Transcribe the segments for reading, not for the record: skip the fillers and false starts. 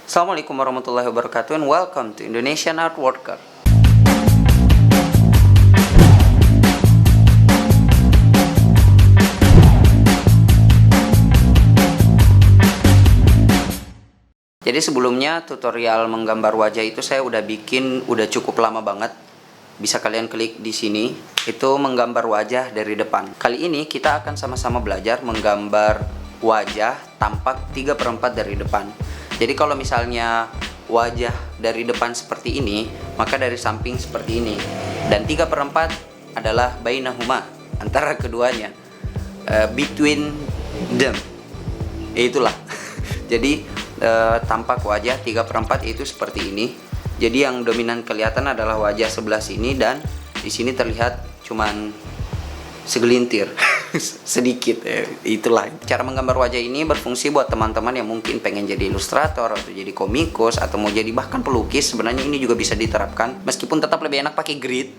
Assalamualaikum warahmatullahi wabarakatuh and welcome to Indonesian Art Worker. Jadi sebelumnya tutorial menggambar wajah itu saya udah bikin udah cukup lama banget. Bisa kalian klik di sini. Itu menggambar wajah dari depan. Kali ini kita akan sama-sama belajar menggambar wajah tampak 3/4 dari depan. Jadi kalau misalnya wajah dari depan seperti ini, maka dari samping seperti ini. Dan 3/4 adalah bainahuma, antara keduanya. Between them. Itulah. Jadi tampak wajah 3/4 itu seperti ini. Jadi yang dominan kelihatan adalah wajah sebelah sini, dan di sini terlihat cuman segelintir sedikit. Itulah cara menggambar wajah ini berfungsi buat teman-teman yang mungkin pengen jadi ilustrator atau jadi komikus atau mau jadi bahkan pelukis. Sebenarnya ini juga bisa diterapkan, meskipun tetap lebih enak pakai grid.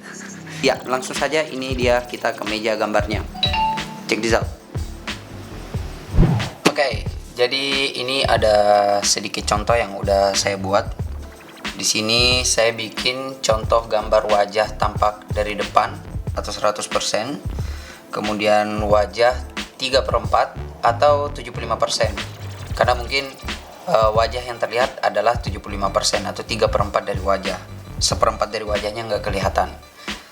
Ya, langsung saja ini dia kita ke meja gambarnya. Check this out. Oke. Jadi ini ada sedikit contoh yang udah saya buat. Di sini saya bikin contoh gambar wajah tampak dari depan atau 100%. Kemudian wajah 3/4 atau 75%. Karena mungkin wajah yang terlihat adalah 75% atau 3/4 dari wajah. 1/4 dari wajahnya nggak kelihatan.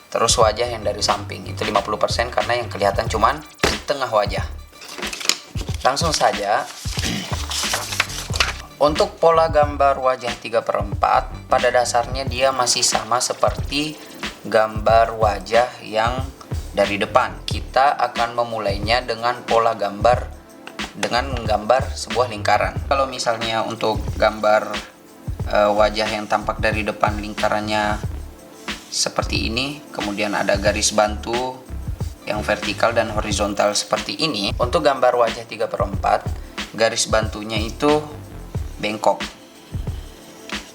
Terus wajah yang dari samping itu 50% karena yang kelihatan cuman tengah wajah. Langsung saja. Untuk pola gambar wajah 3/4 pada dasarnya dia masih sama seperti gambar wajah yang dari depan. Kita akan memulainya dengan pola gambar dengan menggambar sebuah lingkaran. Kalau misalnya untuk gambar wajah yang tampak dari depan, lingkarannya seperti ini, kemudian ada garis bantu yang vertikal dan horizontal seperti ini. Untuk gambar wajah 3/4, garis bantunya itu bengkok.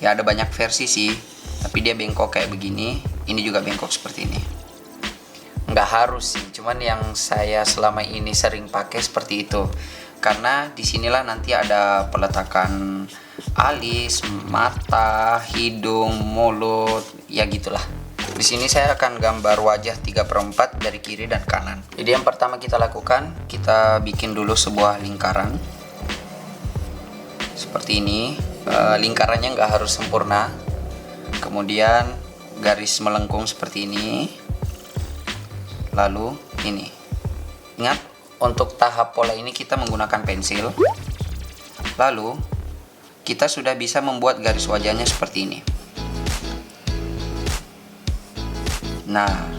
Ya ada banyak versi sih, tapi dia bengkok kayak begini. Ini juga bengkok seperti ini. Nggak harus sih, cuman yang saya selama ini sering pakai seperti itu. Karena disinilah nanti ada peletakan alis, mata, hidung, mulut, ya gitulah. Di sini saya akan gambar wajah 3/4 dari kiri dan kanan. Jadi yang pertama kita lakukan, kita bikin dulu sebuah lingkaran seperti ini. Lingkarannya nggak harus sempurna. Kemudian garis melengkung seperti ini. Lalu ini. Ingat, untuk tahap pola ini kita menggunakan pensil. Lalu kita sudah bisa membuat garis wajahnya seperti ini. Nah,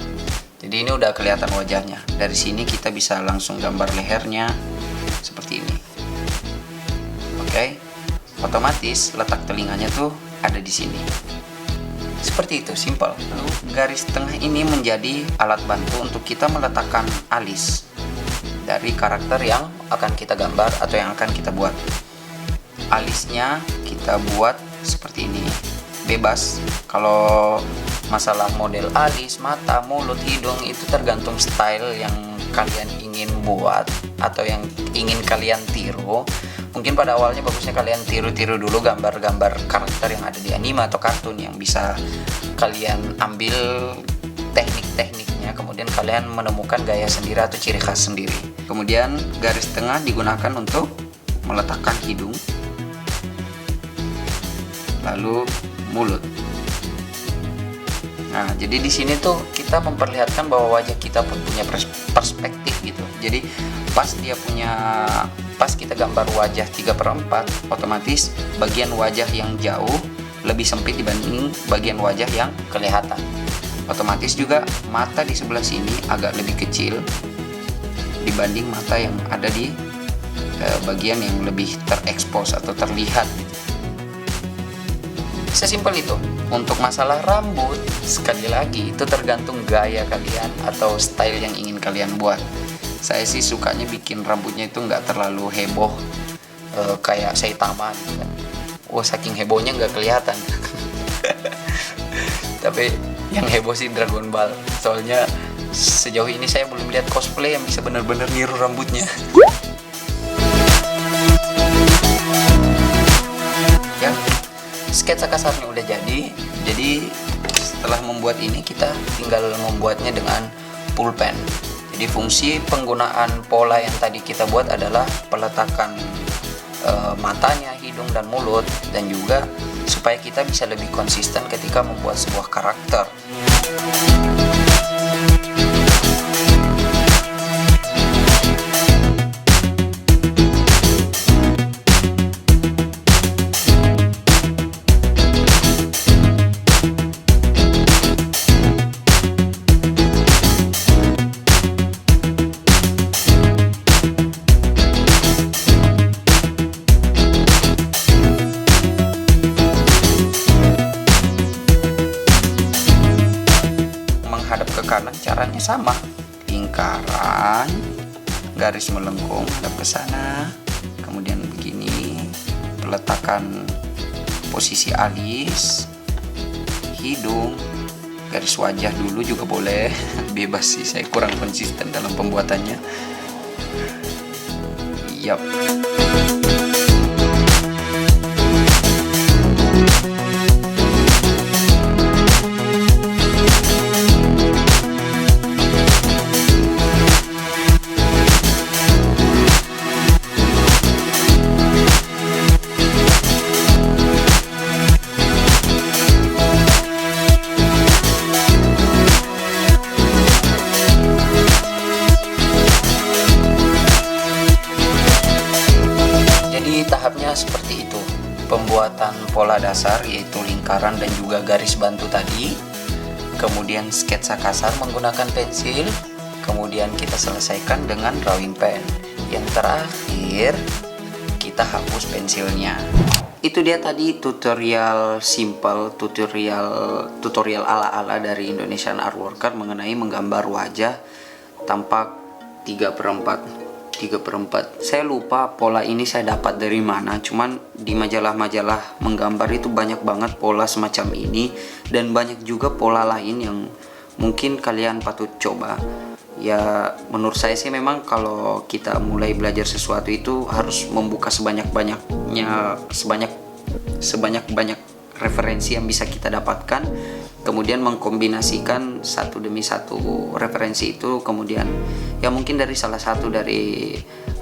jadi ini udah kelihatan wajahnya. Dari sini kita bisa langsung gambar lehernya seperti ini. Oke. Otomatis letak telinganya tuh ada di sini. Seperti itu, simple. Lalu garis tengah ini menjadi alat bantu untuk kita meletakkan alis dari karakter yang akan kita gambar atau yang akan kita buat. Alisnya kita buat seperti ini. Bebas. Kalau masalah model alis, mata, mulut, hidung itu tergantung style yang kalian ingin buat atau yang ingin kalian tiru. Mungkin pada awalnya bagusnya kalian tiru-tiru dulu gambar-gambar karakter yang ada di anime atau kartun yang bisa kalian ambil teknik-tekniknya, kemudian kalian menemukan gaya sendiri atau ciri khas sendiri. Kemudian garis tengah digunakan untuk meletakkan hidung, lalu mulut. Nah, jadi di sini tuh kita memperlihatkan bahwa wajah kita pun punya perspektif gitu. Jadi pas kita gambar wajah 3/4, otomatis bagian wajah yang jauh lebih sempit dibanding bagian wajah yang kelihatan. Otomatis juga mata di sebelah sini agak lebih kecil dibanding mata yang ada di bagian yang lebih terekspos atau terlihat gitu. Sesimpel itu. Untuk masalah rambut, sekali lagi itu tergantung gaya kalian atau style yang ingin kalian buat. Saya sih sukanya bikin rambutnya itu nggak terlalu heboh, kayak Saitama gitu kan. Saking hebohnya nggak kelihatan. Tapi yang heboh sih Dragon Ball. Soalnya sejauh ini saya belum lihat cosplay yang bisa benar-benar niru rambutnya. ya. Sketsa kasarnya udah jadi setelah membuat ini kita tinggal membuatnya dengan pulpen. Jadi fungsi penggunaan pola yang tadi kita buat adalah peletakan matanya, hidung dan mulut, dan juga supaya kita bisa lebih konsisten ketika membuat sebuah karakter. Kanan caranya sama, lingkaran, garis melengkung hadap ke sana, kemudian begini, peletakan posisi alis, hidung, garis wajah dulu juga boleh, bebas sih, saya kurang konsisten dalam pembuatannya. Yap. Tahapnya seperti itu, pembuatan pola dasar yaitu lingkaran dan juga garis bantu tadi, kemudian sketsa kasar menggunakan pensil, kemudian kita selesaikan dengan drawing pen. Yang terakhir kita hapus pensilnya. Itu dia tadi tutorial simple, tutorial ala-ala dari Indonesian Art Worker mengenai menggambar wajah tampak 3/4. Saya lupa pola ini saya dapat dari mana, cuman di majalah-majalah menggambar itu banyak banget pola semacam ini, dan banyak juga pola lain yang mungkin kalian patut coba. Ya menurut saya sih memang kalau kita mulai belajar sesuatu itu harus membuka sebanyak-banyaknya, sebanyak-banyak referensi yang bisa kita dapatkan, kemudian mengkombinasikan satu demi satu referensi itu, kemudian ya mungkin dari salah satu dari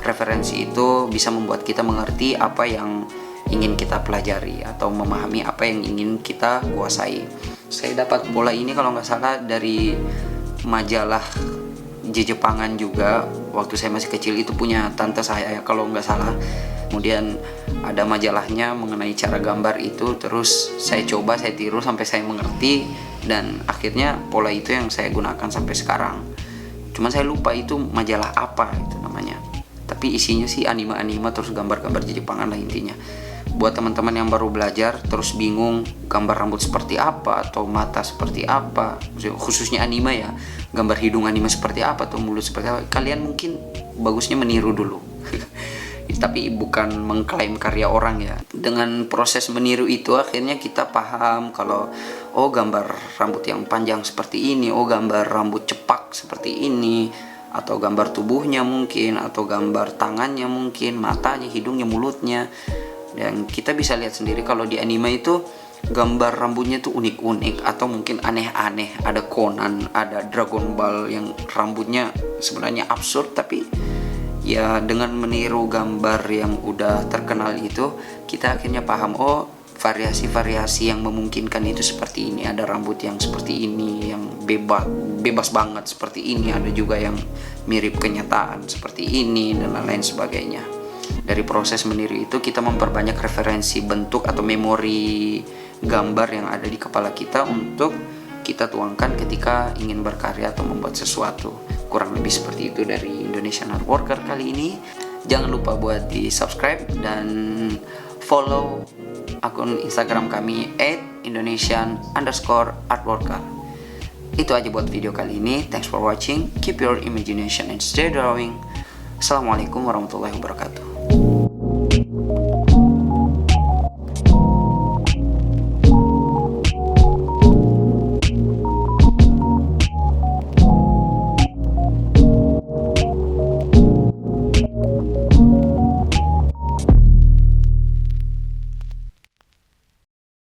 referensi itu bisa membuat kita mengerti apa yang ingin kita pelajari atau memahami apa yang ingin kita kuasai. Saya dapat pola ini kalau nggak salah dari majalah Jepangan juga, waktu saya masih kecil, itu punya tante saya kalau nggak salah. Kemudian ada majalahnya mengenai cara gambar itu, terus saya coba, saya tiru sampai saya mengerti, dan akhirnya pola itu yang saya gunakan sampai sekarang. Cuman saya lupa itu majalah apa itu namanya, tapi isinya sih anime-anime terus gambar-gambar Jepangan lah intinya. Buat teman-teman yang baru belajar terus bingung gambar rambut seperti apa atau mata seperti apa, khususnya anime ya, gambar hidung anime seperti apa atau mulut seperti apa, kalian mungkin bagusnya meniru dulu. Tapi bukan mengklaim karya orang ya. Dengan proses meniru itu akhirnya kita paham kalau oh gambar rambut yang panjang seperti ini, oh gambar rambut cepak seperti ini, atau gambar tubuhnya mungkin, atau gambar tangannya mungkin, matanya, hidungnya, mulutnya. Dan kita bisa lihat sendiri kalau di anime itu gambar rambutnya tuh unik-unik atau mungkin aneh-aneh. Ada Conan, ada Dragon Ball yang rambutnya sebenarnya absurd, tapi ya dengan meniru gambar yang udah terkenal itu kita akhirnya paham oh variasi-variasi yang memungkinkan itu seperti ini. Ada rambut yang seperti ini, yang bebas banget seperti ini, ada juga yang mirip kenyataan seperti ini, dan lain-lain sebagainya. Dari proses meniru itu kita memperbanyak referensi bentuk atau memori gambar yang ada di kepala kita untuk kita tuangkan ketika ingin berkarya atau membuat sesuatu. Kurang lebih seperti itu dari Indonesian Art Worker kali ini. Jangan lupa buat di subscribe dan follow akun Instagram kami @indonesian_artworker. Itu aja buat video kali ini. Thanks for watching. Keep your imagination and stay drawing. Assalamualaikum warahmatullahi wabarakatuh.